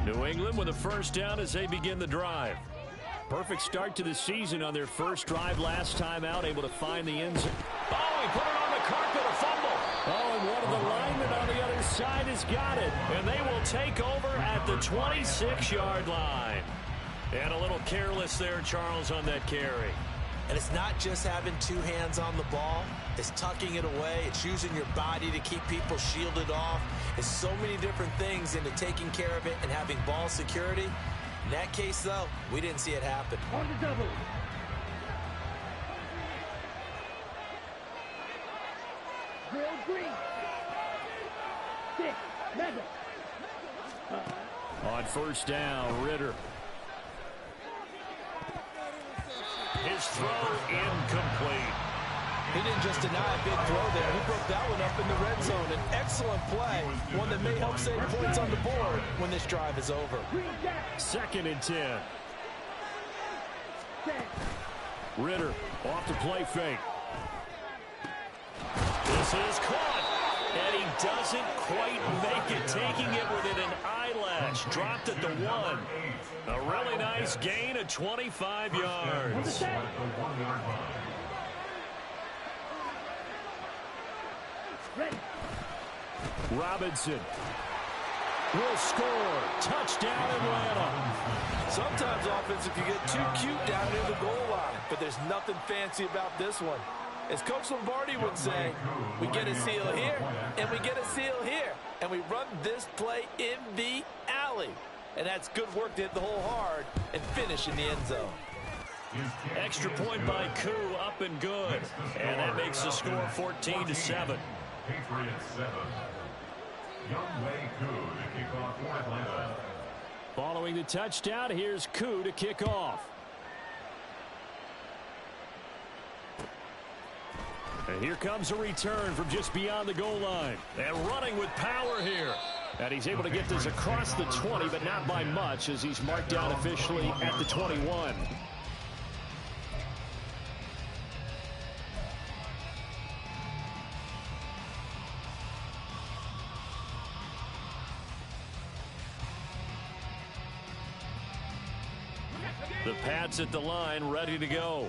New England with a first down as they begin the drive. Perfect start to the season on their first drive last time out, able to find the end zone. Oh, he put it on the carpet, a fumble. Oh, and one of the linemen on the other side has got it. And they will take over at the 26-yard line. And a little careless there, Charles, on that carry. And it's not just having two hands on the ball. It's tucking it away. It's using your body to keep people shielded off. It's so many different things into taking care of it and having ball security. In that case, though, we didn't see it happen. On the double. Drill green. 6, mega. On first down, Ritter. His throw incomplete. He didn't just deny a big throw there. He broke that one up in the red zone. An excellent play, one that may help save points on the board when this drive is over. 2nd and 10. Ritter off the play fake. This is caught. And he doesn't quite make it, taking it within an eyelash. Dropped at the 1. A really nice gain of 25 yards. Robinson will score. Touchdown, Atlanta. Sometimes offense, if you get too cute down near the goal line, but there's nothing fancy about this one. As Coach Lombardi would say, we get a seal here, and we get a seal here, and we run this play in the alley. And that's good work to hit the hole hard and finish in the end zone. Extra point by Koo, up and good. And that makes the score 14-7. Patriots 7. Younghoe Koo to kick off for Atlanta. Following the touchdown, here's Koo to kick off. And here comes a return from just beyond the goal line. And running with power here. And he's able to get this across the 20, but not by much, as he's marked down officially at the 21. The Pats at the line, ready to go.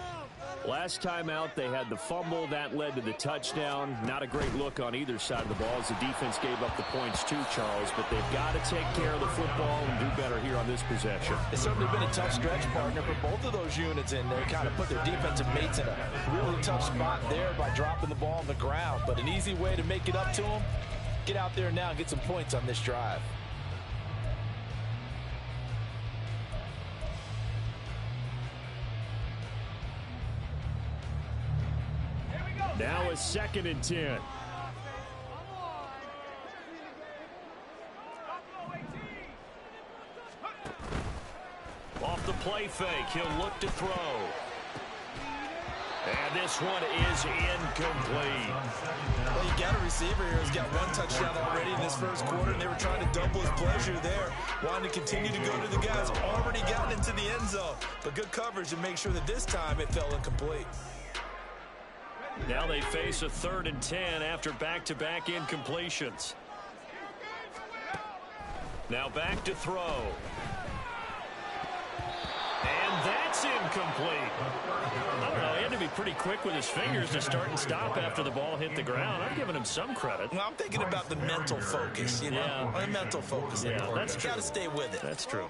Last time out, they had the fumble. That led to the touchdown. Not a great look on either side of the ball as the defense gave up the points too, Charles. But they've got to take care of the football and do better here on this possession. It's certainly been a tough stretch, partner, for both of those units in there. Kind of put their defensive mates in a really tough spot there by dropping the ball on the ground. But an easy way to make it up to them, get out there now and get some points on this drive. Now a 2nd and 10. Off the play fake, he'll look to throw. And this one is incomplete. Well, you got a receiver here who's got one touchdown already in this first quarter, and they were trying to double his pleasure there. Wanting to continue to go to the guys already gotten into the end zone. But good coverage to make sure that this time it fell incomplete. Now they face a 3rd and 10 after back-to-back incompletions. Now back to throw. And that's incomplete. I don't know, he had to be pretty quick with his fingers to start and stop after the ball hit the ground. I'm giving him some credit. Well, I'm thinking about the mental focus, you know. Yeah. The mental focus. Yeah, that's true. Got to stay with it. That's true.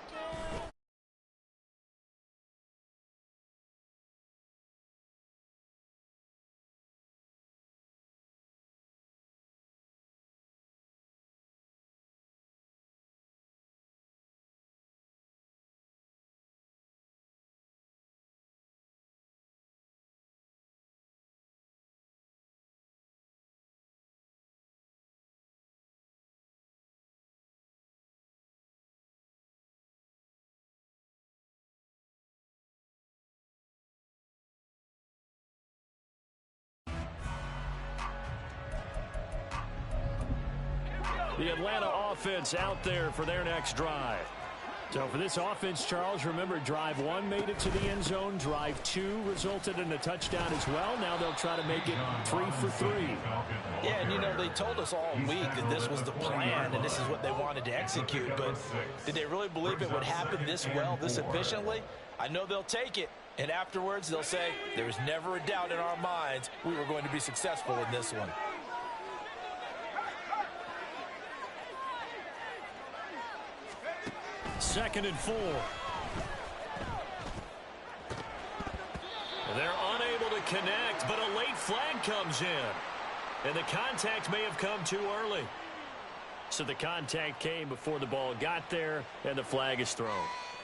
The Atlanta offense out there for their next drive. So for this offense, Charles, remember, drive 1 made it to the end zone. Drive 2 resulted in a touchdown as well. Now they'll try to make it 3 for 3. Yeah, and you know, they told us all week that this was the plan and this is what they wanted to execute. But did they really believe it would happen this well, this efficiently? I know they'll take it. And afterwards, they'll say, there was never a doubt in our minds we were going to be successful in this one. Second and 4. They're unable to connect, but a late flag comes in. And the contact may have come too early. So the contact came before the ball got there, and the flag is thrown.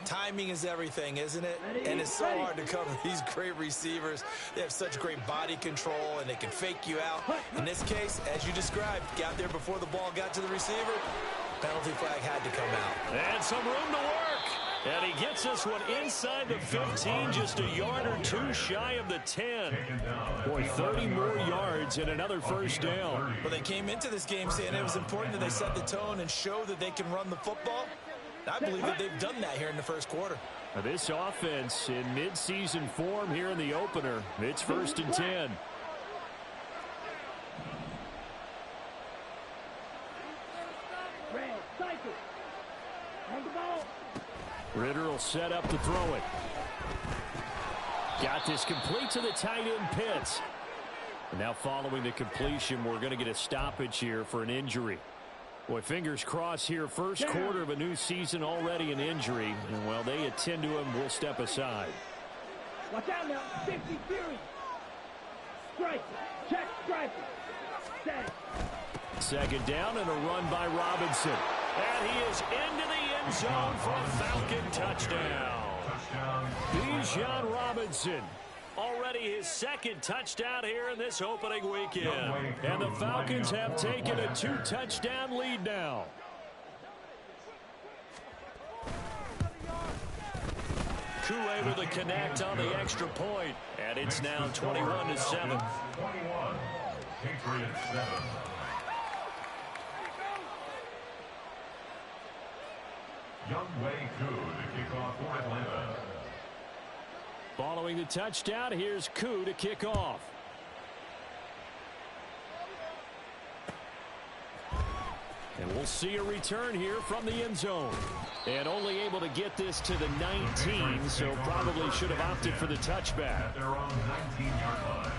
Timing is everything, isn't it? And it's so hard to cover these great receivers. They have such great body control, and they can fake you out. In this case, as you described, got there before the ball got to the receiver. Penalty flag had to come out. And some room to work. And he gets this one inside the 15, just a yard or 2 shy of the 10. Boy, 30 more yards and another first down. But they came into this game saying it was important that they set the tone and show that they can run the football. I believe that they've done that here in the first quarter. Now this offense in midseason form here in the opener. It's 1st and 10. Ritter will set up to throw it. Got this complete to the tight end, Pitts. And now following the completion, we're going to get a stoppage here for an injury. Boy, fingers crossed here. First quarter of a new season, already an injury. And while they attend to him, we'll step aside. Watch out now. 50 Fury. Strike. Check strike. Set. Second down and a run by Robinson. And he is into the end zone for a Falcon touchdown. Bijan Robinson. Already his second touchdown here in this opening weekend. And the Falcons have taken a 2-touchdown lead now. Koo able to connect on the extra point. And it's now 21-7. 21. Patriots 7. Young Wei Koo to kick off for Atlanta. Following the touchdown, here's Koo to kick off. And we'll see a return here from the end zone. And only able to get this to the 19, so probably should have opted for the touchback. At their own 19-yard line.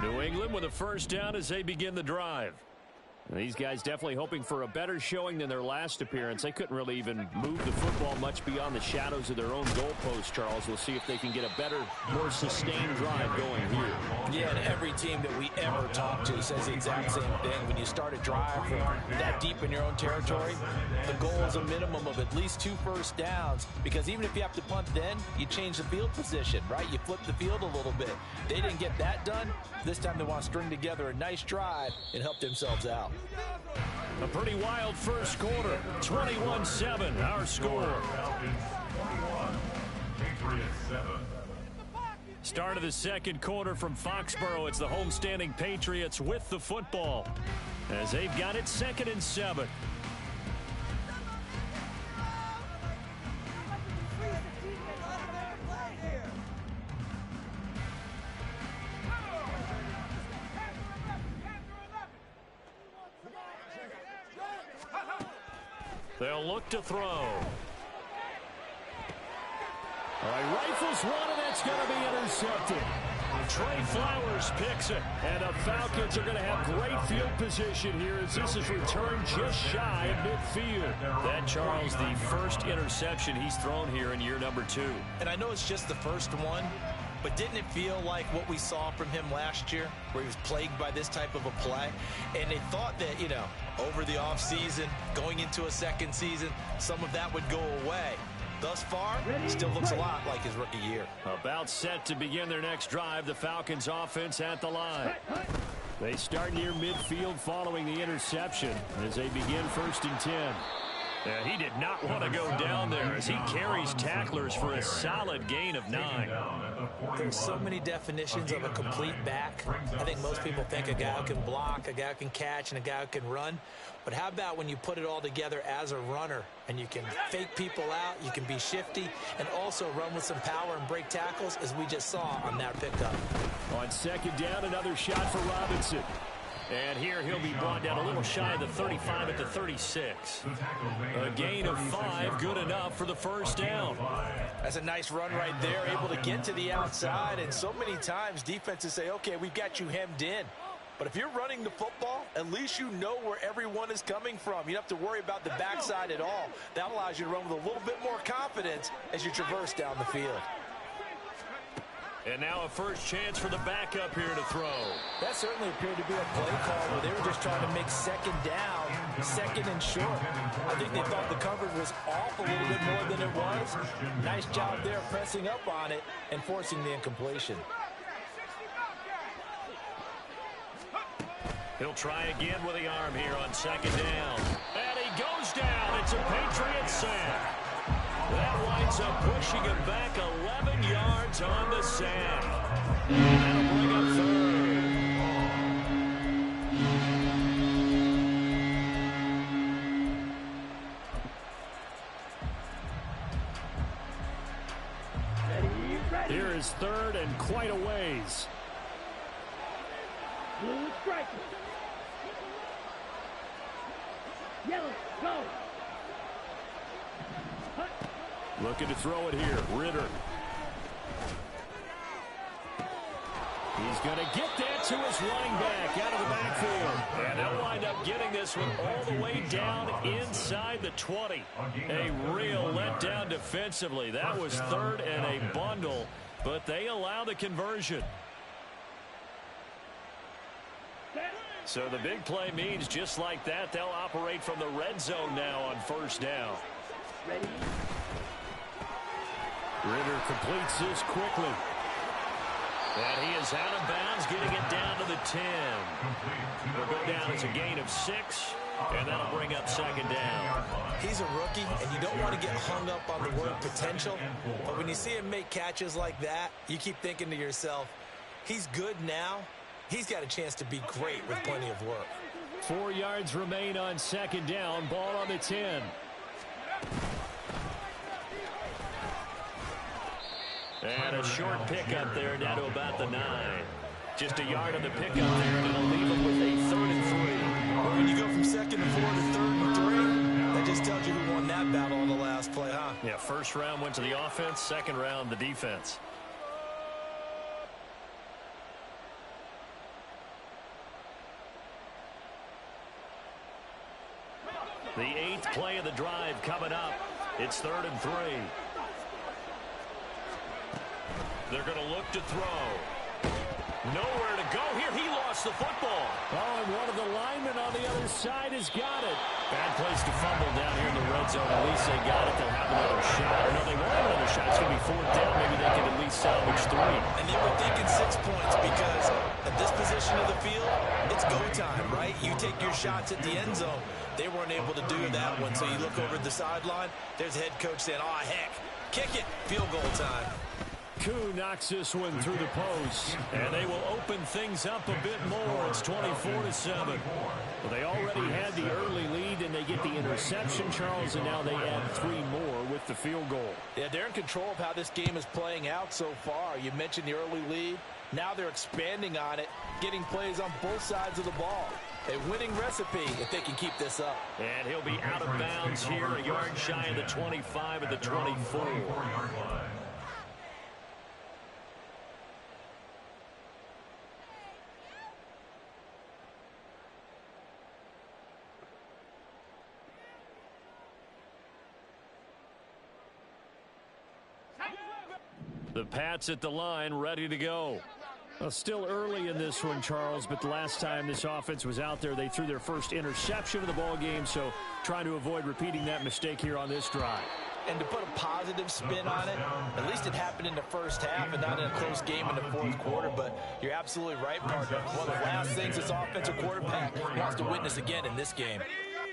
New England with a first down as they begin the drive. And these guys definitely hoping for a better showing than their last appearance. They couldn't really even move the football much beyond the shadows of their own goalpost, Charles. We'll see if they can get a better, more sustained drive going here. Yeah, and every team that we ever talk to says the exact same thing. When you start a drive from that deep in your own territory, the goal is a minimum of at least 2 first downs, because even if you have to punt then, you change the field position, right? You flip the field a little bit. They didn't get that done. This time they want to string together a nice drive and help themselves out. A pretty wild first quarter. 21-7, our score. Falcons 21. Patriots 7. Start of the second quarter from Foxborough. It's the homestanding Patriots with the football as they've got it 2nd and 7. They'll look to throw. All right, rifles one, and that's going to be intercepted. Trey Flowers picks it, and the Falcons are going to have great field position here as this is returned just shy of midfield. That, Charles, the first interception he's thrown here in year number 2. And I know it's just the first one, but didn't it feel like what we saw from him last year, where he was plagued by this type of a play? And they thought that, you know, over the offseason, going into a second season, some of that would go away. Thus far, still looks a lot like his rookie year. About set to begin their next drive. The Falcons offense at the line. They start near midfield following the interception as they begin 1st and 10. Yeah, he did not want to go down there as he carries tacklers for a solid gain of 9. There's so many definitions of a complete back. I think most people think a guy who can block, a guy who can catch, and a guy who can run. But how about when you put it all together as a runner and you can fake people out, you can be shifty, and also run with some power and break tackles, as we just saw on that pickup. On 2nd down, another shot for Robinson. And here he'll be brought down a little shy of the 35 at the 36. A gain of 5, good enough for the 1st down. That's a nice run right there, able to get to the outside. And so many times defenses say, okay, we've got you hemmed in. But if you're running the football, at least you know where everyone is coming from. You don't have to worry about the backside at all. That allows you to run with a little bit more confidence as you traverse down the field. And now a first chance for the backup here to throw. That certainly appeared to be a play call where they were just trying to make 2nd down, 2nd and short. I think they thought the coverage was off a little bit more than it was. Nice job there pressing up on it and forcing the incompletion. He'll try again with the arm here on 2nd down. And he goes down. It's a Patriot sack. That winds up pushing him back 11 yards on the sack. That'll bring up 3rd. Here is 3rd and quite a ways. Blue striker. Yellow, go. Hut. Looking to throw it here. Ritter. He's going to get that to his running back out of the backfield. And they'll wind up getting this one all the way down inside the 20. A real letdown defensively. That was 3rd and a bundle, but they allow the conversion. So the big play means just like that, they'll operate from the red zone now on 1st down. Ready. Ritter completes this quickly. And he is out of bounds, getting it down to the 10. It'll go down as a gain of 6, and that'll bring up 2nd down. He's a rookie, and you don't want to get hung up on the word potential. But when you see him make catches like that, you keep thinking to yourself, he's good now. He's got a chance to be great with plenty of work. 4 yards remain on 2nd down. Ball on the 10. And a short pickup there down to about the 9. Just a yard on the pickup there, and it'll leave him with a 3rd and 3. Well, when you go from 2nd and 4 to 3rd and 3, that just tells you who won that battle on the last play, huh? Yeah, 1st round went to the offense, 2nd round the defense. The 8th play of the drive coming up. It's 3rd and 3. They're going to look to throw. Nowhere to go here. He lost the football. Oh, and one of the linemen on the other side has got it. Bad place to fumble down here in the red zone. At least they got it. They'll have another shot. Or no, they won't have another shot. It's going to be 4th down. Maybe they can at least salvage 3. And they were thinking 6 points because at this position of the field, it's go time, right? You take your shots at the end zone. They weren't able to do that one. So you look over at the sideline. There's the head coach saying, oh, heck, kick it. Field goal time. Koo knocks this one through the post, and they will open things up a bit more. It's 24-7. Well, they already had the early lead, and they get the interception, Charles, and now they add 3 more with the field goal. Yeah, they're in control of how this game is playing out so far. You mentioned the early lead. Now they're expanding on it, getting plays on both sides of the ball. A winning recipe if they can keep this up. And he'll be out of bounds here, a yard shy of the 25 at the 24. The Pats at the line, ready to go. Well, still early in this one, Charles, but the last time this offense was out there, they threw their first interception of the ball game, so trying to avoid repeating that mistake here on this drive. And to put a positive spin on it, at least it happened in the first half and not in a close game in the fourth quarter. But you're absolutely right, partner. One of the last things this offensive quarterback wants to witness again in this game.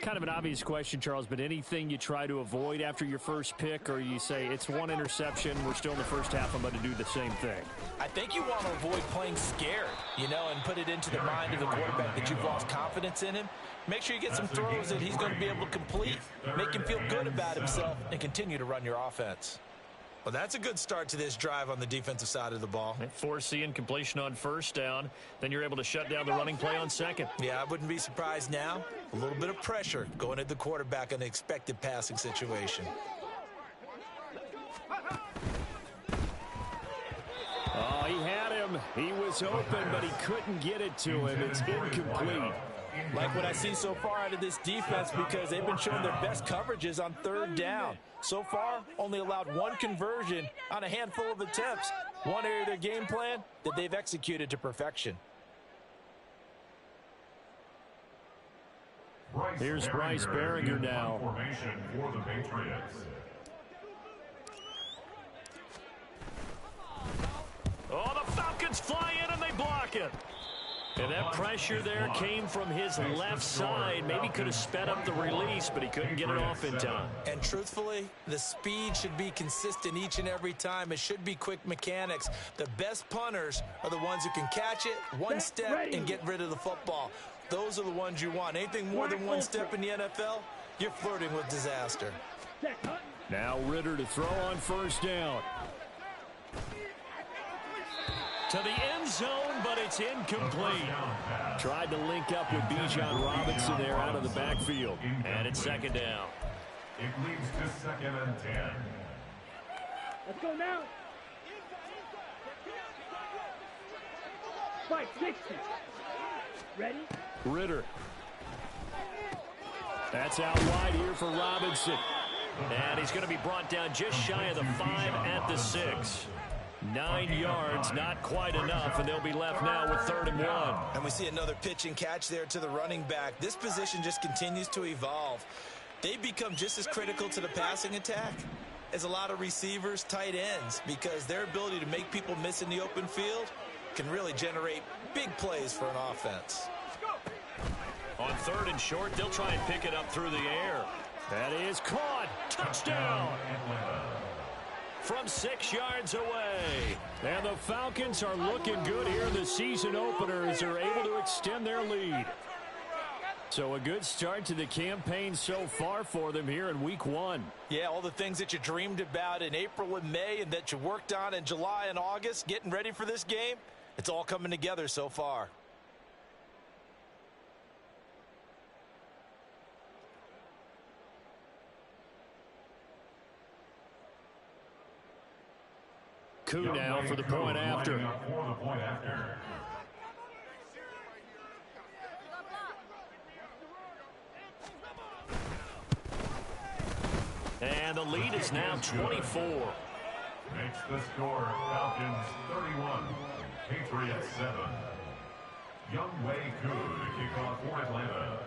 Kind of an obvious question, Charles, but anything you try to avoid after your first pick, or you say it's one interception, we're still in the first half, I'm going to do the same thing? I think you want to avoid playing scared, and put it into the mind of the quarterback that you've lost confidence in him. Make sure you get some throws that he's going to be able to complete, make him feel good about himself, and continue to run your offense. Well, that's a good start to this drive on the defensive side of the ball. Force the incompletion on first down. Then you're able to shut down the running play on second. Yeah, I wouldn't be surprised now. A little bit of pressure going at the quarterback in an expected passing situation. Oh, he had him. He was open, but he couldn't get it to him. It's incomplete. Like what I see so far out of this defense, because they've been showing their best coverages on third down. So far, only allowed one conversion on a handful of attempts. One area of their game plan that they've executed to perfection. Here's Bryce Baringer now. Formation for the Patriots. Oh, the Falcons fly in and they block it. And that pressure there came from his left side. Maybe could have sped up the release, but he couldn't get it off in time. And truthfully, the speed should be consistent each and every time. It should be quick mechanics. The best punters are the ones who can catch it one step and get rid of the football. Those are the ones you want. Anything more than one step in the NFL, you're flirting with disaster. Now Ritter to throw on first down. To the end zone, but it's incomplete. Tried to link up with Bijan Robinson there out of the backfield. And it's second down. It leads to 2nd and 10. Let's go now. 560. Ready? Ritter. That's out wide here for Robinson. And he's going to be brought down just shy of the 5 at the 6. 9 yards, not quite enough, and they'll be left now with 3rd and 1. And we see another pitch and catch there to the running back. This position just continues to evolve. They become just as critical to the passing attack as a lot of receivers, tight ends, because their ability to make people miss in the open field can really generate big plays for an offense. On 3rd and short, they'll try and pick it up through the air. That is caught. Touchdown. From 6 yards away. And the Falcons are looking good here in the season opener as they're able to extend their lead. So a good start to the campaign so far for them here in week 1. Yeah, all the things that you dreamed about in April and May and that you worked on in July and August, getting ready for this game, it's all coming together so far. Koo now for the point after. And the lead is now 24. Makes the score Falcons 31, Patriots 7. Younghoe Koo to kick off for Atlanta.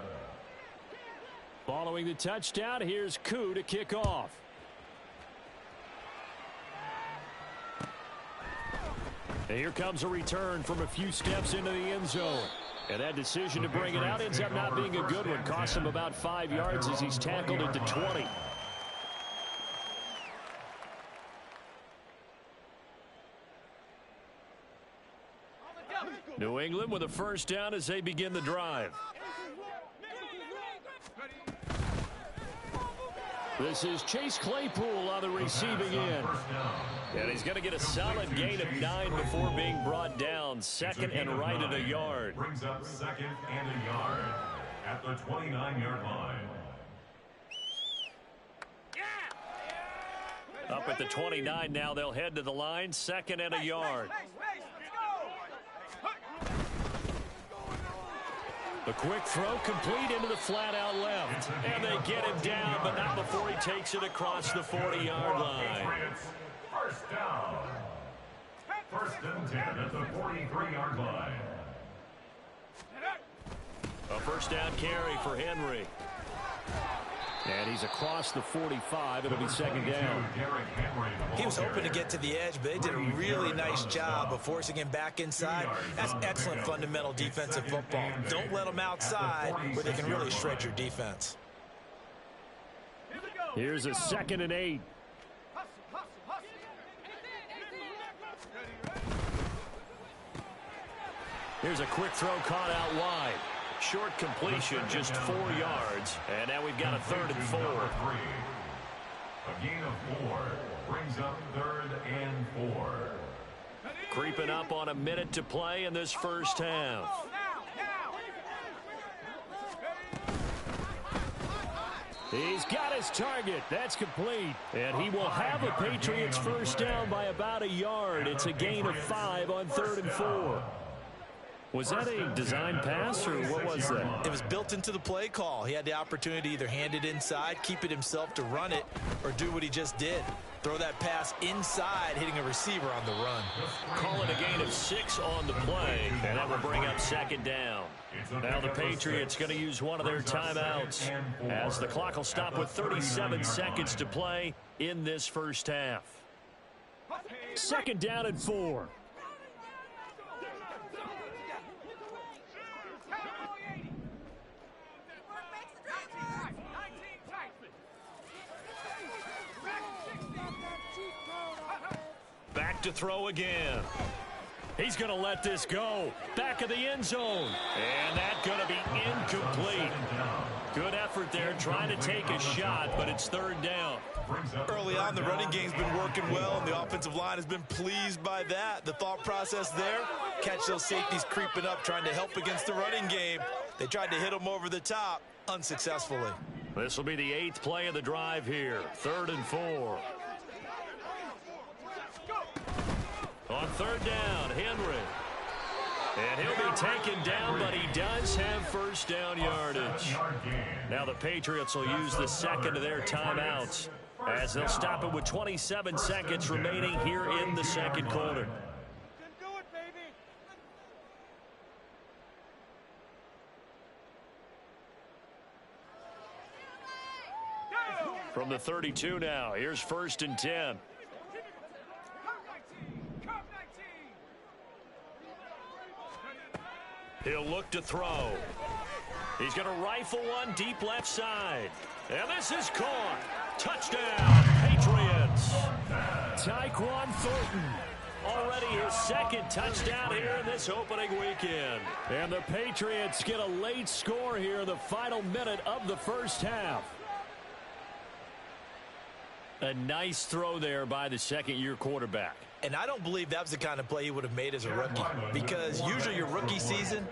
Following the touchdown, here's Koo to kick off. And here comes a return from a few steps into the end zone. And that decision to bring it out ends up not being a good one. Costs him about 5 yards as he's tackled at the 20. New England with a first down as they begin the drive. This is Chase Claypool on the receiving end. And he's going to get a solid gain of 9 before being brought down. 2nd and right at a yard. Brings up 2nd and a yard at the 29-yard line. Up at the 29 now, they'll head to the line. 2nd and a yard. The quick throw complete into the flat out left. And they get him down, but not before he takes it across the 40-yard line. First down. 1st and 10 at the 43-yard line. A first down carry for Henry. And he's across the 45. It'll be second down. He was hoping to get to the edge, but they did a really nice job of forcing him back inside. That's excellent fundamental defensive football. Don't let them outside where they can really shred your defense. Here's a 2nd and 8. Here's a quick throw caught out wide. Short completion, just 4 yards. And now we've got a 3rd and 4. A gain of 4 brings up 3rd and 4. Creeping up on a minute to play in this first half. He's got his target. That's complete. And he will have a Patriots first down by about a yard. It's a gain of 5 on 3rd and 4. Was that a design pass, or what was that? It was built into the play call. He had the opportunity to either hand it inside, keep it himself to run it, or do what he just did. Throw that pass inside, hitting a receiver on the run. Call it a gain of 6 on the play, and that will bring up 2nd down. Now the Patriots going to use one of their timeouts as the clock will stop with 37 seconds to play in this first half. 2nd down and 4. Back to throw again. He's going to let this go. Back of the end zone. And that's going to be incomplete. Good effort there trying to take a shot, but it's 3rd down. Early on, the running game's been working well, and the offensive line has been pleased by that. The thought process there, catch those safeties creeping up, trying to help against the running game. They tried to hit them over the top, unsuccessfully. This will be the 8th play of the drive here. 3rd and 4. On 3rd down, Henry. And he'll be taken down, but he does have first down yardage. Now the Patriots will use the 2nd of their timeouts as they'll stop it with 27 seconds remaining here in the 2nd quarter. From the 32 now, here's 1st and 10. He'll look to throw. He's going to rifle one deep left side. And this is caught. Touchdown, Patriots. Tyquan Thornton. Already his 2nd touchdown here in this opening weekend. And the Patriots get a late score here in the final minute of the first half. A nice throw there by the 2nd-year quarterback. And I don't believe that was the kind of play he would have made as a rookie, because usually your rookie season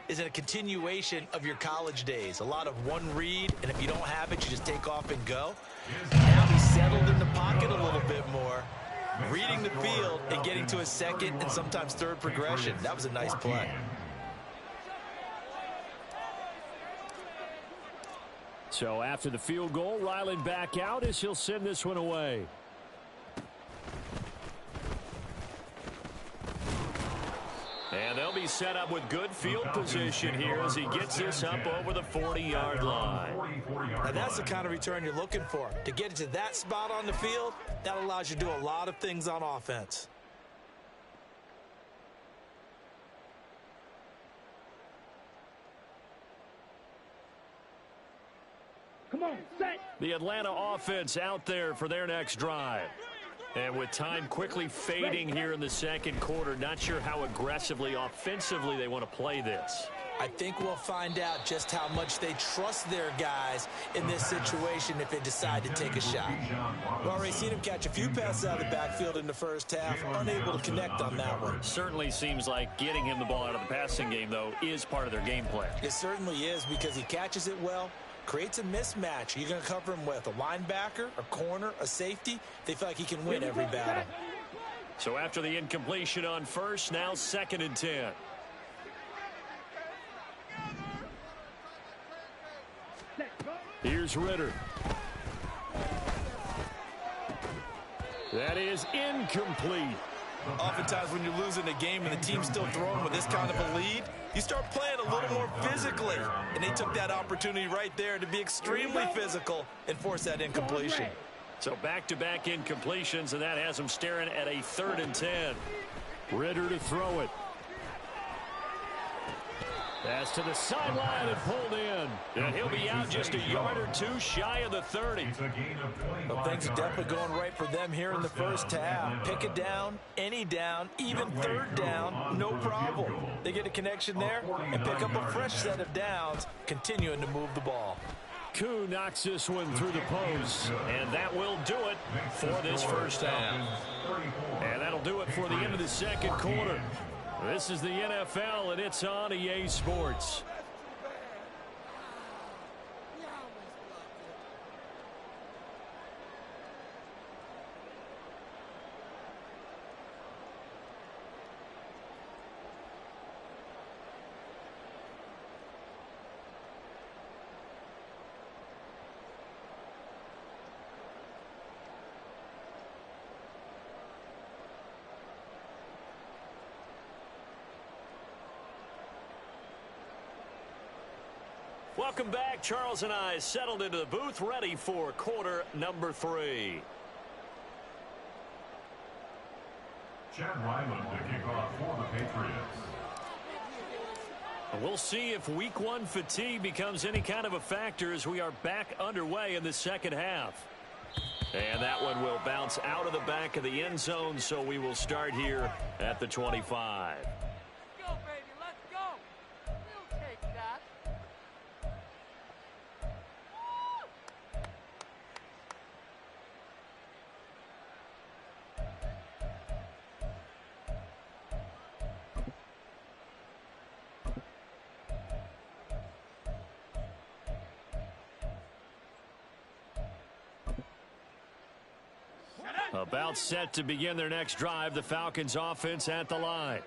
is in a continuation of your college days. A lot of one read, and if you don't have it, you just take off and go. Now he's settled in the pocket a little bit more, reading the field and getting to his 2nd and sometimes 3rd progression. That was a nice play. So after the field goal, Ryland back out as he'll send this one away. And they'll be set up with good field position here as he gets this up over the 40-yard line. Now that's the kind of return you're looking for. To get to that spot on the field, that allows you to do a lot of things on offense. Come on, set. The Atlanta offense out there for their next drive. And with time quickly fading here in the 2nd quarter, not sure how aggressively, offensively they want to play this. I think we'll find out just how much they trust their guys in this situation if they decide to take a shot. We've already seen them catch a few passes out of the backfield in the first half, unable to connect on that one. Certainly seems like getting him the ball out of the passing game, though, is part of their game plan. It certainly is, because he catches it well, creates a mismatch. You're going to cover him with a linebacker, a corner, a safety. They feel like he can win every battle. So after the incompletion on 1st, now 2nd and 10. Here's Ritter. That is incomplete. Oftentimes when you're losing a game and the team's still throwing with this kind of a lead, you start playing a little more physically. And they took that opportunity right there to be extremely physical and force that incompletion. So back-to-back incompletions, and that has them staring at a 3rd and 10. Ritter to throw it. Pass to the sideline and pulled in. And he'll be out just a yard or two shy of the 30. Well, things are definitely going right for them here in the first half. Pick it down, any down, even 3rd down, no problem. They get a connection there and pick up a fresh set of downs, continuing to move the ball. Koo knocks this one through the post, and that will do it for this first half. And that'll do it for the end of the second quarter. This is the NFL, and it's on EA Sports. Welcome back. Charles and I settled into the booth, ready for quarter number 3. Chad Ryland to kick off for the Patriots. We'll see if week 1 fatigue becomes any kind of a factor as we are back underway in the second half. And that one will bounce out of the back of the end zone, so we will start here at the 25. About set to begin their next drive, the Falcons offense at the line.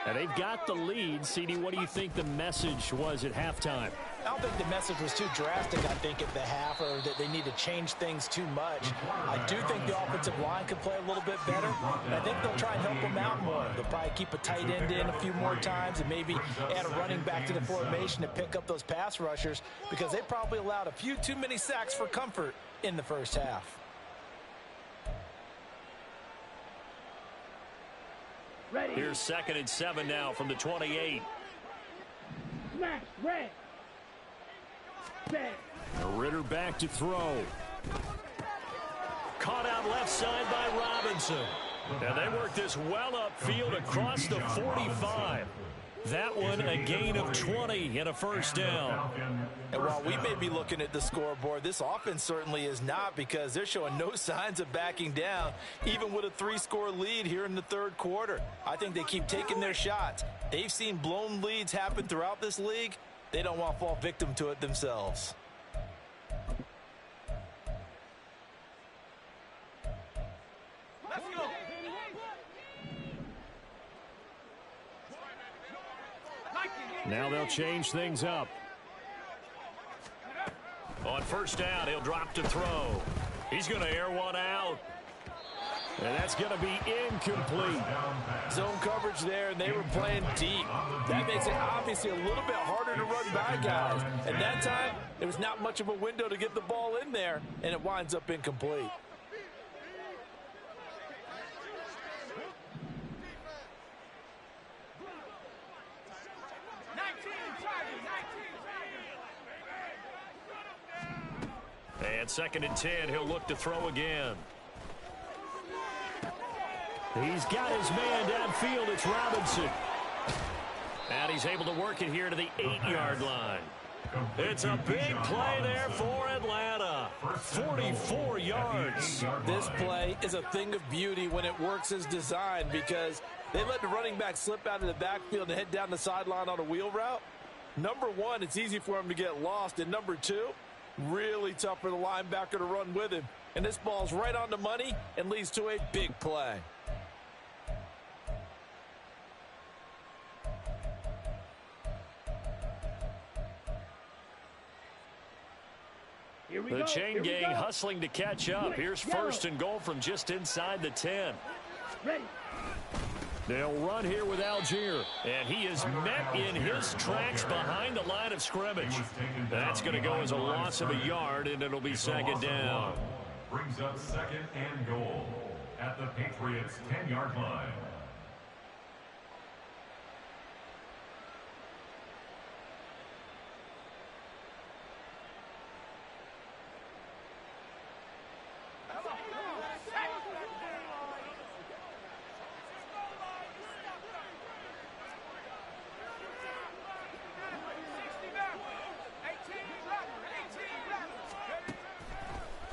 And they've got the lead. CD, what do you think the message was at halftime? I don't think the message was too drastic, I think, at the half, or that they need to change things too much. I do think the offensive line could play a little bit better, and I think they'll try and help them out more. They'll probably keep a tight end in a few more times and maybe add a running back to the formation to pick up those pass rushers, because they probably allowed a few too many sacks for comfort in the first half. Ready. Here's 2nd and 7 now from the 28. Smash. Red. Set. Ritter back to throw. Caught out left side by Robinson. And they work this well upfield across the 45. That one a gain of 20 and a first down. And while we may be looking at the scoreboard, this offense certainly is not, because they're showing no signs of backing down, even with a 3-score lead here in the third quarter. I think they keep taking their shots. They've seen blown leads happen throughout this league. They don't want to fall victim to it themselves. Let's go. Now they'll change things up. On first down, he'll drop to throw. He's going to air one out. And that's going to be incomplete. Zone coverage there, and they were playing deep. That makes it obviously a little bit harder to run by guys. At that time, there was not much of a window to get the ball in there, and it winds up incomplete. And 2nd and 10, he'll look to throw again. He's got his man downfield. It's Robinson. And he's able to work it here to the 8-yard line. It's a big play there for Atlanta. 44 yards. This play is a thing of beauty when it works as designed, because they let the running back slip out of the backfield and head down the sideline on a wheel route. Number one, it's easy for him to get lost. And number two, really tough for the linebacker to run with him. And this ball's right on the money and leads to a big play. The chain gang hustling to catch up. Here's 1st and goal from just inside the 10. Ready. They'll run here with Algier, and he is met in his tracks behind the line of scrimmage. That's going to go as a loss of a yard, and it'll be second down. Brings up second and goal at the Patriots' 10-yard line.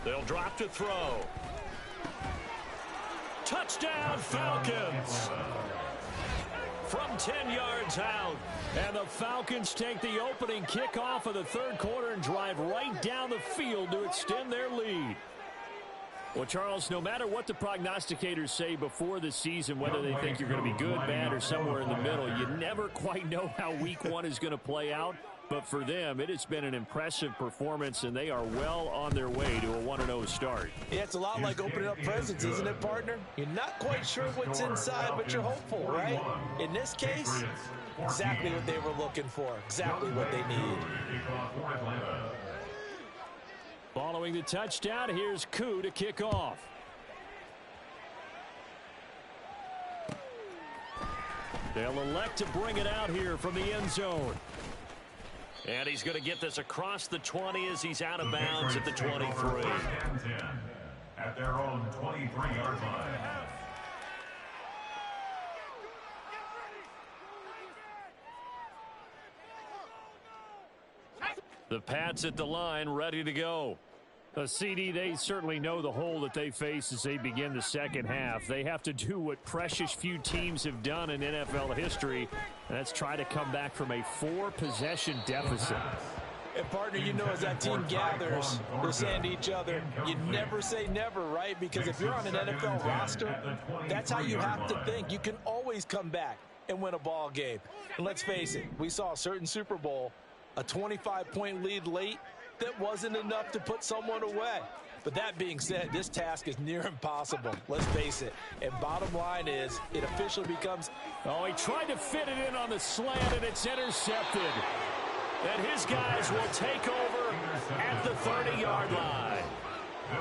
They'll drop to throw. Touchdown, Falcons! From 10 yards out. And the Falcons take the opening kickoff of the third quarter and drive right down the field to extend their lead. Well, Charles, no matter what the prognosticators say before the season, whether they think you're going to be good, bad, or somewhere in the middle, you never quite know how week one is going to play out. But for them, it has been an impressive performance, and they are well on their way to a 1-0 start. Yeah, it's a lot like opening up presents, isn't it, partner? You're not quite sure what's inside, but you're hopeful, right? In this case, exactly what they were looking for, exactly what they need. Following the touchdown, here's Koo to kick off. They'll elect to bring it out here from the end zone. And he's going to get this across the 20 as he's out of bounds at the 23. At their own 23-yard line. The Pats at the line, ready to go. CD, they certainly know the hole that they face as they begin the second half. They have to do what precious few teams have done in NFL history, and that's try to come back from a 4-possession deficit. And, partner, you know, as that team gathers, they're saying to each other, you never say never, right? Because if you're on an NFL roster, that's how you have to think. You can always come back and win a ball game. And let's face it, we saw a certain Super Bowl, a 25-point lead late, that wasn't enough to put someone away. But that being said, this task is near impossible. Let's face it. And bottom line is, it officially becomes... Oh, he tried to fit it in on the slant, and it's intercepted. And his guys will take over at the 30-yard line.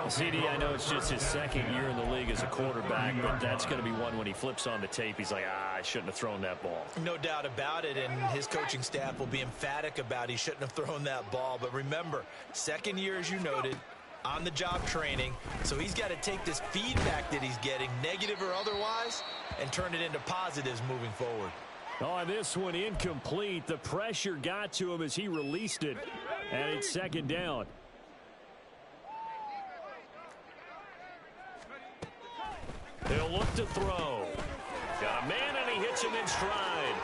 CD, I know it's just his second year in the league as a quarterback, but that's going to be one when he flips on the tape. He's like, I shouldn't have thrown that ball. No doubt about it, and his coaching staff will be emphatic about he shouldn't have thrown that ball. But remember, second year, as you noted, on-the-job training, so he's got to take this feedback that he's getting, negative or otherwise, and turn it into positives moving forward. On this one, incomplete. The pressure got to him as he released it, and it's second down. He'll look to throw. Got a man, and he hits him in stride.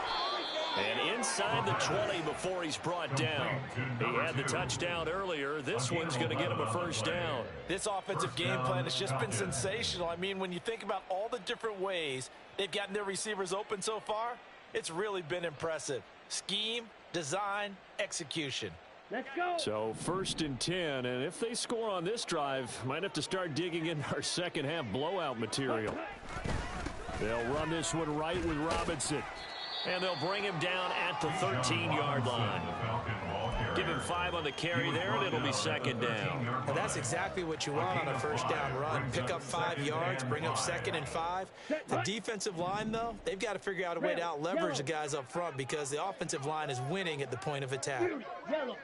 And inside the 20 before he's brought down. He had the touchdown earlier. This one's going to get him a first down. This offensive game plan has just been sensational. I mean, when you think about all the different ways they've gotten their receivers open so far, it's really been impressive. Scheme, design, execution. Let's go. So 1st and 10, and if they score on this drive, might have to start digging in our second half blowout material. They'll run this one right with Robinson, and they'll bring him down at the 13-yard line. Give him 5 on the carry there, and it'll be second down. And that's exactly what you want on a first down run. Pick up 5 yards, bring up 2nd and 5. The defensive line, though, they've got to figure out a way to out-leverage the guys up front because the offensive line is winning at the point of attack. Yellow.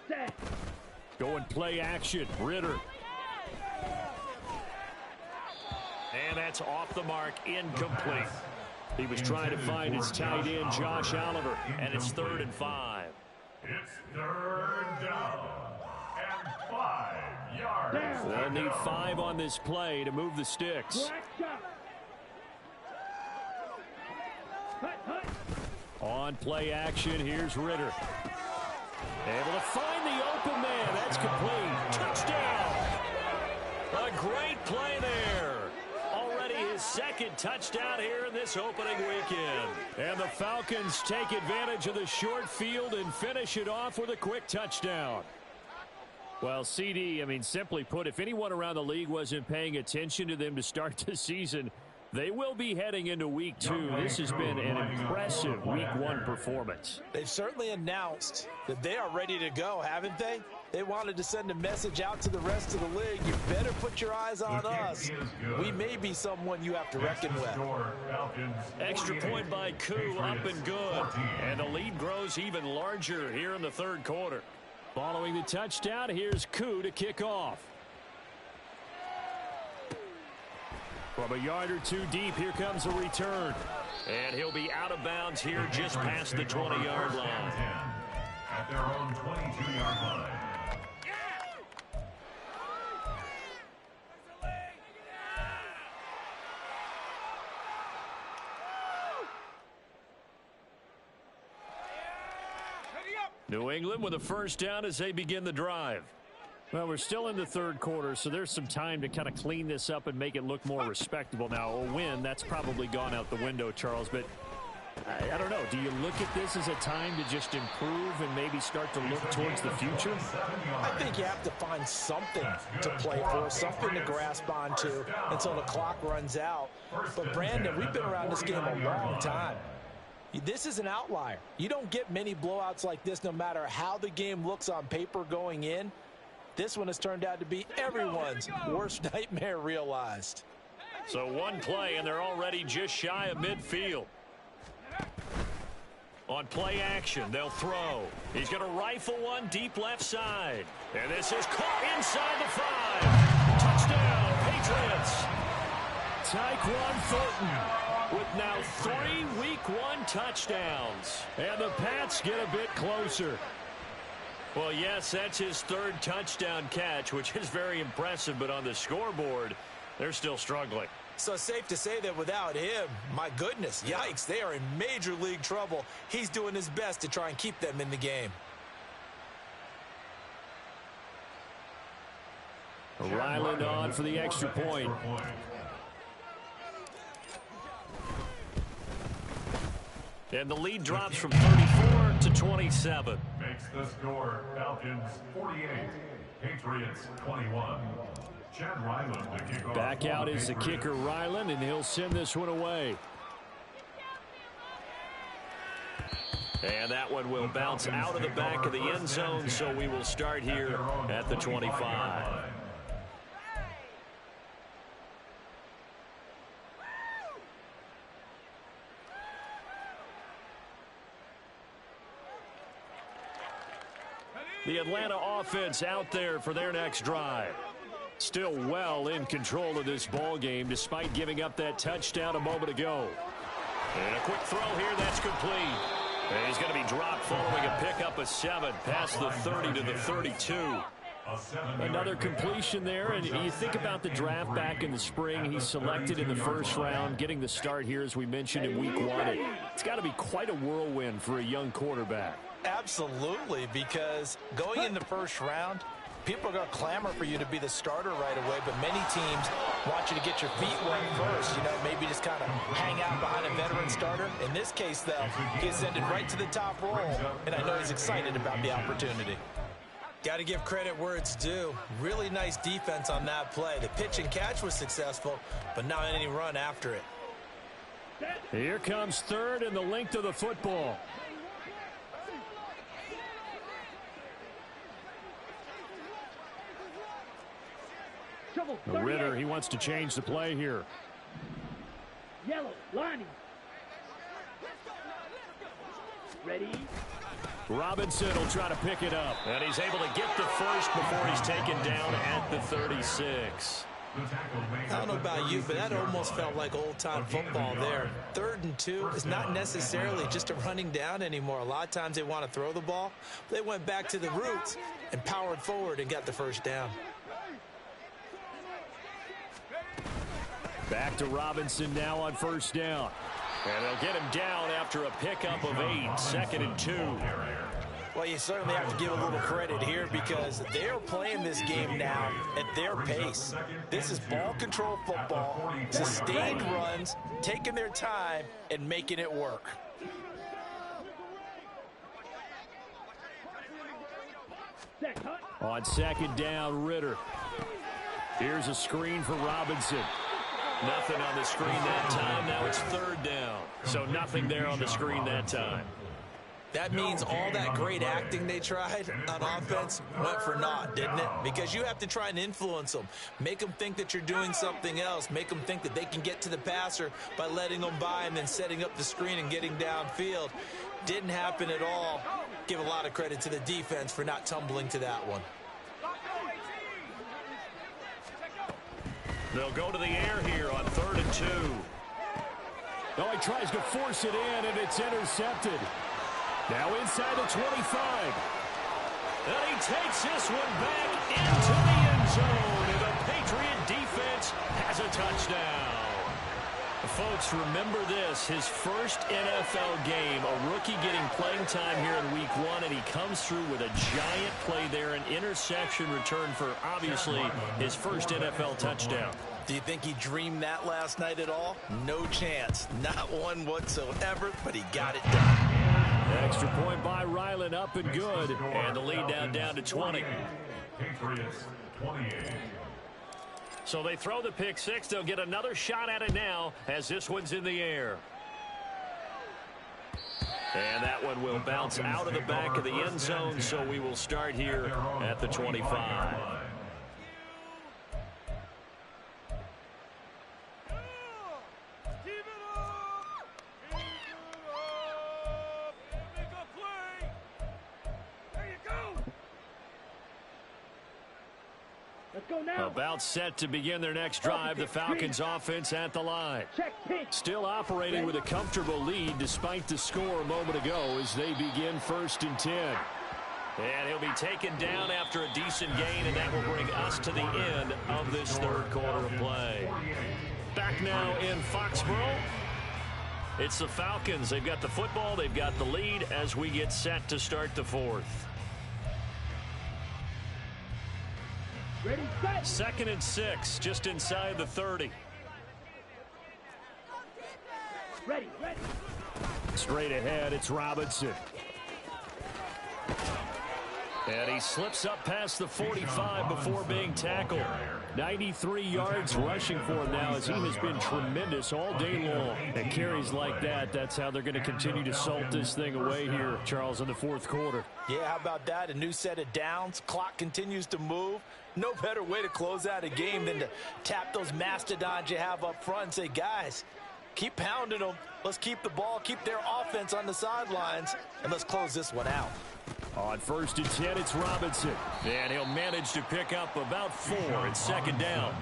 Set. Going play action, Ritter. And that's off the mark, incomplete. He was trying to find his tight end, Josh Oliver, and it's 3rd and 5. It's 3rd down and 5 yards. They'll need 5 on this play to move the sticks. Black shot. Hut, hut. On play action, here's Ritter. Able to find the open man. That's complete. Touchdown. A great play there. Already his 2nd touchdown here in this opening weekend. And the Falcons take advantage of the short field and finish it off with a quick touchdown. Well, CD, I mean, simply put, if anyone around the league wasn't paying attention to them to start the season, they will be heading into week 2. This has been an impressive week 1 performance. They've certainly announced that they are ready to go, haven't they? They wanted to send a message out to the rest of the league. You better put your eyes on us. We may be someone you have to reckon with. Extra point by Koo, up and good. And the lead grows even larger here in the third quarter. Following the touchdown, here's Koo to kick off. From a yard or 2 deep, here comes a return. And he'll be out of bounds here just past the 20-yard line. At their own 22-yard line. New England with a first down as they begin the drive. Well, we're still in the third quarter, so there's some time to kind of clean this up and make it look more respectable. Now, a win, that's probably gone out the window, Charles, but I don't know. Do you look at this as a time to just improve and maybe start to look towards the future? I think you have to find something to play for, something to grasp onto until the clock runs out. But, Brandon, we've been around this game a long time. This is an outlier. You don't get many blowouts like this no matter how the game looks on paper going in. This one has turned out to be everyone's worst nightmare realized. So one play, and they're already just shy of midfield. On play action, they'll throw. He's going to rifle one deep left side. And this is caught inside the 5. Touchdown, Patriots. Tyquan Thornton with now 3 week 1 touchdowns. And the Pats get a bit closer. Well, yes, that's his 3rd touchdown catch, which is very impressive. But on the scoreboard, they're still struggling. So safe to say that without him, my goodness, yikes, they are in major league trouble. He's doing his best to try and keep them in the game. Ryland on for the extra point. And the lead drops from 34 to 27. Makes the score Falcons 48, Patriots 21. Chad Ryland to kick off. Back out is the kicker Ryland, and he'll send this one away. And that one will bounce out of the back of the end zone, so we will start here at the 25. The Atlanta offense out there for their next drive. Still well in control of this ball game despite giving up that touchdown a moment ago. And a quick throw here, that's complete. And he's going to be dropped following a pickup of 7 past the 30 to the 32. Another completion there, and you think about the draft back in the spring. He's selected in the first round, getting the start here as we mentioned in week 1. It's got to be quite a whirlwind for a young quarterback. Absolutely, because going in the first round, people are going to clamor for you to be the starter right away, but many teams want you to get your feet wet first, maybe just kind of hang out behind a veteran starter. In this case, though, he ascended right to the top role, and I know he's excited about the opportunity. Got to give credit where it's due. Really nice defense on that play. The pitch and catch was successful, but not any run after it. Here comes 3rd and the length of the football. Ritter, he wants to change the play here. Yellow, lining. Ready? Robinson will try to pick it up. And he's able to get the first before he's taken down at the 36. I don't know about you, but that almost felt like old-time football there. 3rd and 2 is not necessarily just a running down anymore. A lot of times they want to throw the ball. They went back to the roots and powered forward and got the first down. Back to Robinson now on first down. And they'll get him down after a pickup of 8, 2nd and 2. Well, you certainly have to give a little credit here because they're playing this game now at their pace. This is ball control football, sustained runs, taking their time, and making it work. Set, cut. On second down, Ritter. Here's a screen for Robinson. Nothing on the screen that time. Now it's third down. So nothing there on the screen that time. That means all that great acting they tried on offense went for naught, didn't it? Because you have to try and influence them. Make them think that you're doing something else. Make them think that they can get to the passer by letting them by and then setting up the screen and getting downfield. Didn't happen at all. Give a lot of credit to the defense for not tumbling to that one. They'll go to the air here on 3rd and 2. Oh, he tries to force it in, and it's intercepted. Now inside the 25. And he takes this one back into the end zone. And the Patriot defense has a touchdown. Folks, remember this. His first NFL game, a rookie getting playing time here in week 1, and he comes through with a giant play there, an interception return for, obviously, his first NFL touchdown. Do you think he dreamed that last night at all? No chance. Not one whatsoever, but he got it done. Extra point by Ryland, up and good. And the lead down to 20. Patriots 28. So they throw the pick six. They'll get another shot at it now as this one's in the air. And that one will bounce out of the back of the end zone, so we will start here at the 25. Let's go now. About set to begin their next drive. The Falcons offense at the line. Still operating with a comfortable lead despite the score a moment ago as they begin 1st and 10. And he'll be taken down after a decent gain, and that will bring us to the end of this 3rd quarter of play. Back now in Foxborough. It's the Falcons. They've got the football. They've got the lead as we get set to start the 4th. Ready, set. 2nd and 6, just inside the 30. Ready. Straight ahead, it's Robinson. And he slips up past the 45 before being tackled. 93 yards rushing for him now as he has been tremendous all day long. And carries like that, that's how they're going to continue to salt this thing away here, Charles, in the 4th quarter. Yeah, how about that? A new set of downs. Clock continues to move. No better way to close out a game than to tap those mastodons you have up front and say, guys, keep pounding them. Let's keep the ball, keep their offense on the sidelines, and let's close this one out. On 1st and 10, it's Robinson. And he'll manage to pick up about 4 and 2nd down.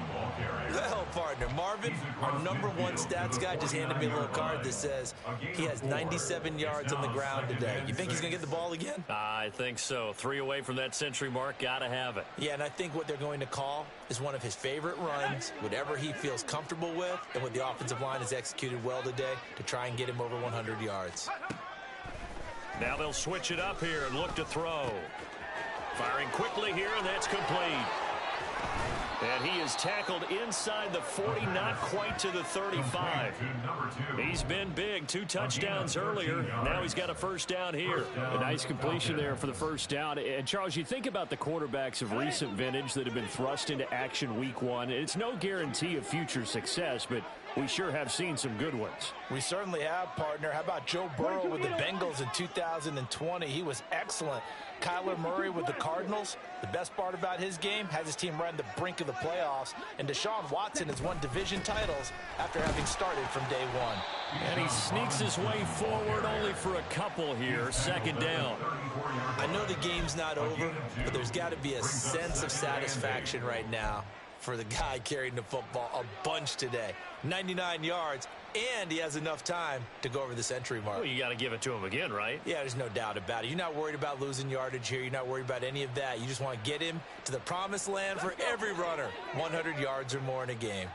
Well, partner, Marvin, our #1 stats guy, just handed me a little card that says he has 97 yards on the ground today. You think he's going to get the ball again? I think so. 3 away from that century mark. Got to have it. Yeah, and I think what they're going to call is one of his favorite runs, whatever he feels comfortable with, and what the offensive line has executed well today to try and get him over 100 yards. Now they'll switch it up here and look to throw. Firing quickly here, and that's complete. And he is tackled inside the 40, not quite to the 35. He's been big. 2 touchdowns earlier. Now he's got a 1st down here. A nice completion there for the 1st down. And, Charles, you think about the quarterbacks of recent vintage that have been thrust into action week 1. It's no guarantee of future success, but we sure have seen some good ones. We certainly have, partner. How about Joe Burrow with the Bengals in 2020? He was excellent. Kyler Murray with the Cardinals. The best part about his game, has his team right on the brink of the playoffs. And Deshaun Watson has won division titles after having started from day 1. And he sneaks his way forward only for a couple here. 2nd down. I know the game's not over, but there's got to be a sense of satisfaction right now for the guy carrying the football a bunch today. 99 yards, and he has enough time to go over the century mark. Well, you got to give it to him again, right? Yeah, there's no doubt about it. You're not worried about losing yardage here. You're not worried about any of that. You just want to get him to the promised land for every runner. 100 yards or more in a game.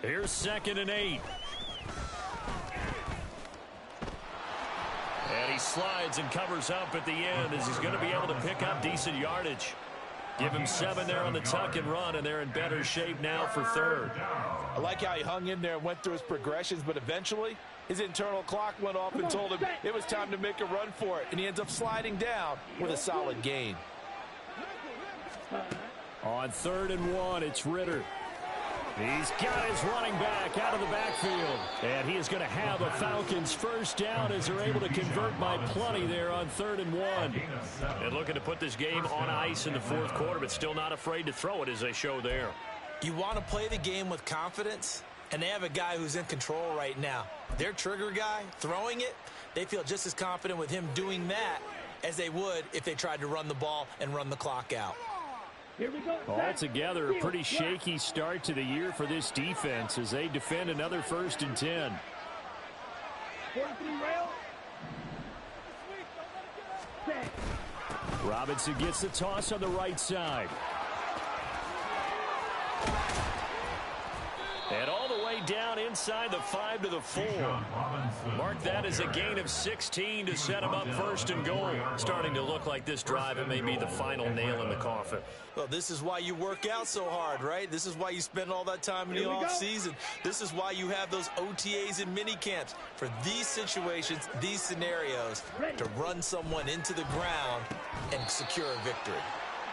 Here's 2nd and 8. And he slides and covers up at the end as he's going to be able to pick up decent yardage. Give him 7 there on the tuck and run, and they're in better shape now for third. I like how he hung in there and went through his progressions, but eventually his internal clock went off and told him it was time to make a run for it, and he ends up sliding down with a solid gain. On 3rd and 1, it's Ritter. He's got his running back out of the backfield. And he is going to have a Falcons first down as they're able to convert by plenty there on 3rd and 1. And looking to put this game on ice in the 4th quarter, but still not afraid to throw it as they show there. You want to play the game with confidence, and they have a guy who's in control right now. Their trigger guy throwing it, they feel just as confident with him doing that as they would if they tried to run the ball and run the clock out. Here we go. Altogether, a pretty shaky start to the year for this defense as they defend another 1st and 10. 43 rail. Set. Robinson gets the toss on the right side. And all the way down inside the 5 to the 4. Mark that as a gain of 16 to set him up 1st and goal. Starting to look like this drive, it may be the final nail in the coffin. Well, this is why you work out so hard, right? This is why you spend all that time in the offseason. This is why you have those OTAs and mini camps for these situations, these scenarios, to run someone into the ground and secure a victory.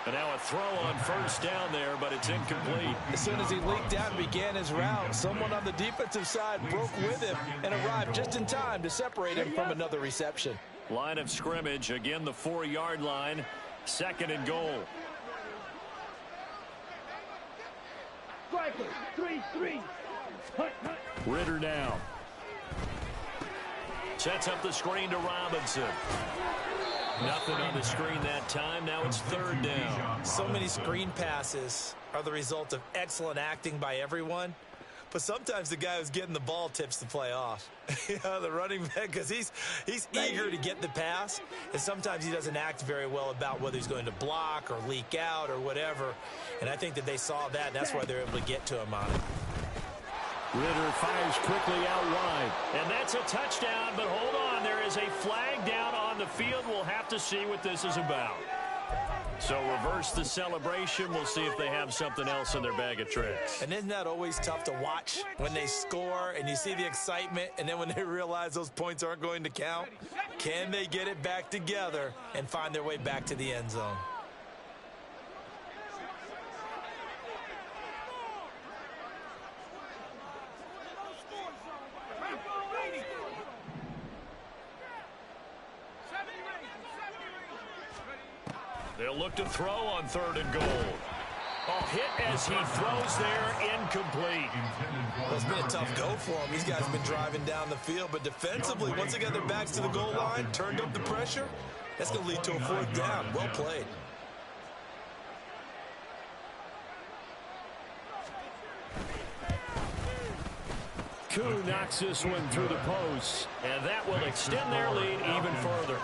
And now a throw on 1st down there, but it's incomplete. As soon as he leaked out and began his route, someone on the defensive side broke with him and arrived just in time to separate him from another reception. Line of scrimmage, again the 4-yard line, 2nd and goal. Striker, 3-3. Hunt, hunt. Ritter now. Sets up the screen to Robinson. Nothing on the screen that time. Now it's 3rd down. So many screen passes are the result of excellent acting by everyone. But sometimes the guy who's getting the ball tips the play off. You know, the running back, because he's eager to get the pass. And sometimes he doesn't act very well about whether he's going to block or leak out or whatever. And I think that they saw that, and that's why they're able to get to him on it. Ritter fires quickly out wide. And that's a touchdown, but hold on. There is a flag down on the field. We'll have to see what this is about. So reverse the celebration. We'll see if they have something else in their bag of tricks. And isn't that always tough to watch when they score and you see the excitement, and then when they realize those points aren't going to count? Can they get it back together and find their way back to the end zone? They'll look to throw on 3rd and goal. Oh, hit as he throws there, incomplete. Well, it's been a tough go for him. These guys have been driving down the field, but defensively, once they got their backs to the goal line, turned up the pressure, that's going to lead to a 4th down. Well played. Koo knocks this one through the post, and that will extend their lead even further.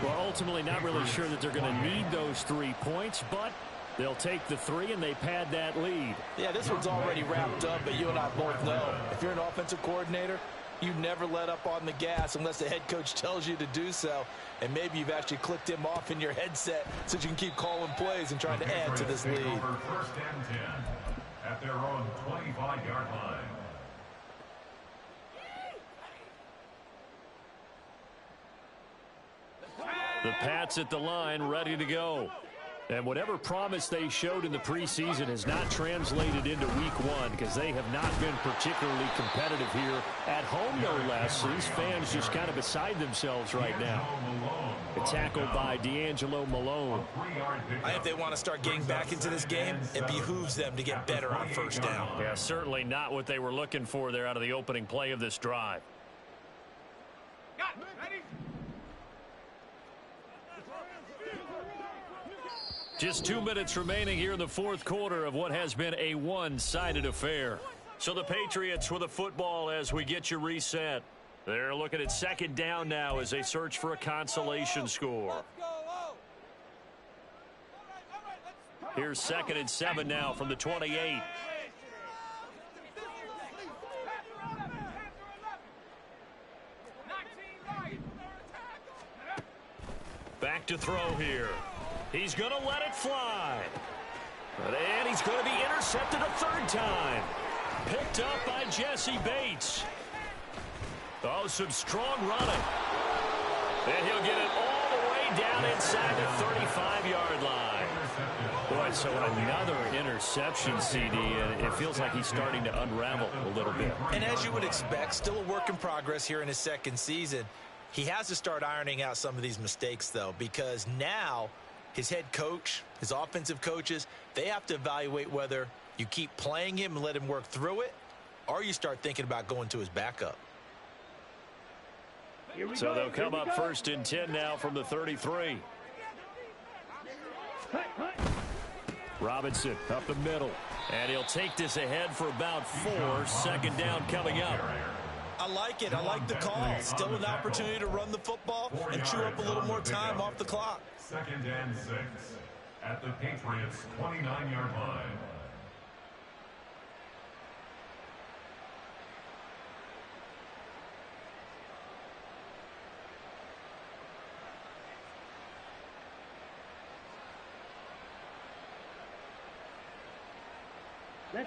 Well, ultimately not really sure that they're going to need those 3 points, but they'll take the 3 and they pad that lead. Yeah, this one's already wrapped up, but you and I both know if you're an offensive coordinator, you never let up on the gas unless the head coach tells you to do so. And maybe you've actually clicked him off in your headset so you can keep calling plays and trying to add to this lead. 1st and 10 at their own 25-yard line. The Pats at the line, ready to go. And whatever promise they showed in the preseason has not translated into week 1 because they have not been particularly competitive here at home, no less. So these fans just kind of beside themselves right now. Tackled by D'Angelo Malone. I think if they want to start getting back into this game, it behooves them to get better on 1st down. Yeah, certainly not what they were looking for there out of the opening play of this drive. Just 2 minutes remaining here in the 4th quarter of what has been a one-sided affair. So the Patriots with the football as we get you reset. They're looking at 2nd down now as they search for a consolation score. Here's 2nd and 7 now from the 28. Back to throw here. He's going to let it fly. And he's going to be intercepted a third time. Picked up by Jesse Bates. Oh, some strong running. And he'll get it all the way down inside the 35-yard line. Boy, so another interception, CD, and it feels like he's starting to unravel a little bit. And as you would expect, still a work in progress here in his second season. He has to start ironing out some of these mistakes, though, because now his head coach, his offensive coaches, they have to evaluate whether you keep playing him and let him work through it, or you start thinking about going to his backup. So they'll come up 1st and 10 now from the 33. Robinson up the middle. And he'll take this ahead for about 4. 2nd down coming up. I like it. I like the call. Still an opportunity to run the football and chew up a little more time off the clock. 2nd and 6 at the Patriots' 29-yard line.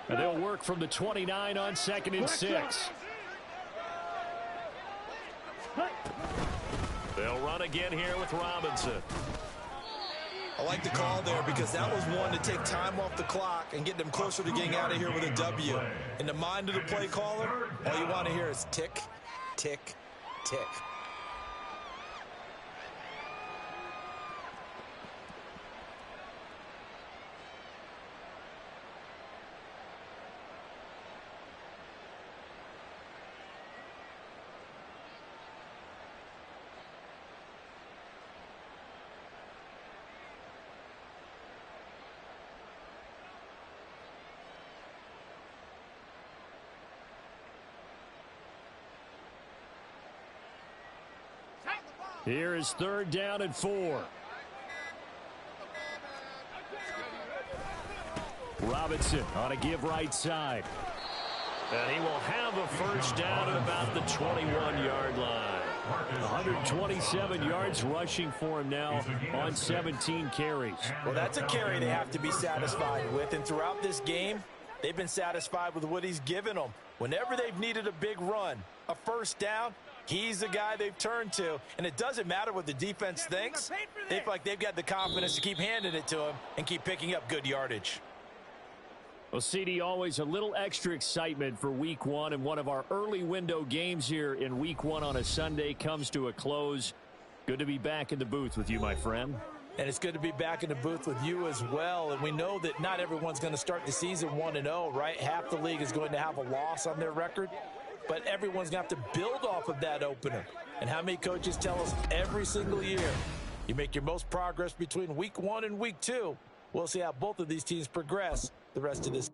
And they'll work from the 29 on 2nd and 6. They'll run again here with Robinson. I like the call there because that was one to take time off the clock and get them closer to getting out of here with a W. In the mind of the play caller, all you want to hear is tick, tick, tick. Here is 3rd down and 4. Robinson on a give right side. And he will have a 1st down at about the 21-yard line. 127 yards rushing for him now on 17 carries. Well, that's a carry they have to be satisfied with. And throughout this game, they've been satisfied with what he's given them. Whenever they've needed a big run, a 1st down, he's the guy they've turned to. And it doesn't matter what the defense thinks. They feel like they've got the confidence to keep handing it to him and keep picking up good yardage. Well, CD, always a little extra excitement for Week 1, and one of our early window games here in Week 1 on a Sunday comes to a close. Good to be back in the booth with you, my friend. And it's good to be back in the booth with you as well. And we know that not everyone's going to start the season 1-0, right? Half the league is going to have a loss on their record. But everyone's going to have to build off of that opener. And how many coaches tell us every single year, you make your most progress between Week 1 and Week 2. We'll see how both of these teams progress the rest of this.